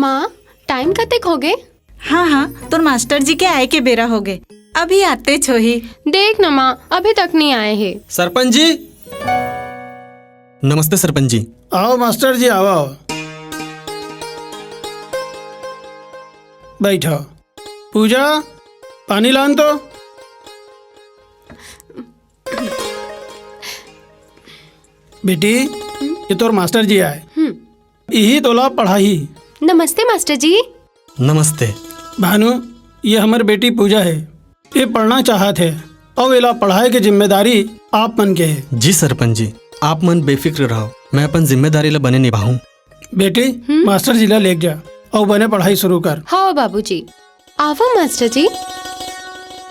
माँ टाइम कतेक हो गए? हाँ हाँ, तोर मास्टर जी के आए के बेरा हो गए, अभी आते छोही। देख न माँ, अभी तक नहीं आए हैं। सरपंच जी, नमस्ते सरपंच जी। आओ मास्टर जी, आओ बैठो। पूजा, पानी लान तो। बेटी, ये तोर मास्टर जी आए, यही तोला पढ़ाई। नमस्ते मास्टर जी। नमस्ते। भानु, ये हमारी बेटी पूजा है, ये पढ़ना चाहत है और इला पढ़ाई की जिम्मेदारी आप मन के है। जी सरपंच जी, आप मन बेफिक्र रहो, मैं अपन जिम्मेदारी ला बने निभाऊं। बेटी, मास्टर जी ला लेके जा और बने पढ़ाई शुरू कर। हाँ बाबूजी। आवो मास्टर जी,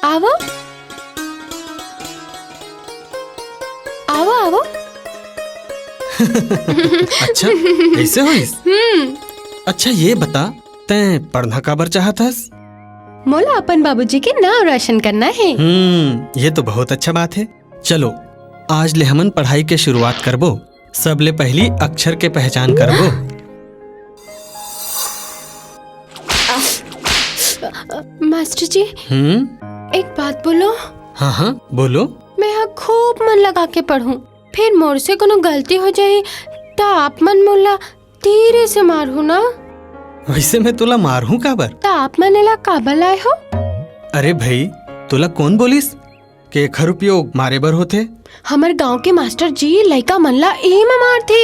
आवो आवो आवो। अच्छा ऐसे होइस? अच्छा ये बता, तैं पढ़ना काबर चाहत हस? मोला अपन बाबूजी के नाम रोशन करना है। ये तो बहुत अच्छा बात है। चलो आज ले हमन पढ़ाई के शुरुआत करबो। सबले पहली अक्षर के पहचान करबो। मास्टर जी, एक बात बोलो। हाँ हाँ बोलो। मैं यहाँ खूब मन लगा के पढ़ूं, फिर मोर से कोनो गलती हो जाए तो आप मन मोला धीरे से मारू ना। वैसे मैं तुला मारू काबर? तो आप मन एला काबर लाए हो? अरे भाई, तुला कौन बोलिस के एखर उपयोग मारे बर होथे? हमारे गांव के मास्टर जी लइका मन ला एही में मारथे।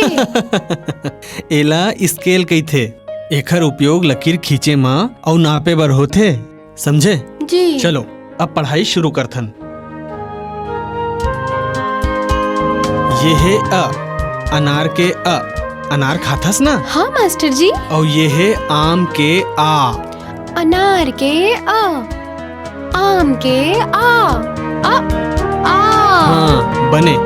एला स्केल कइथे। एखर उपयोग लकीर खींचे मा और नापे बर होथे, समझे? जी। चलो अब पढ़ाई शुरू करथन। ये है अ, अनार के अ, अनार खाथस ना? हाँ मास्टर जी। और ये है आम के आ, अनार के आ, आम के आ, आ, आ। हाँ बने।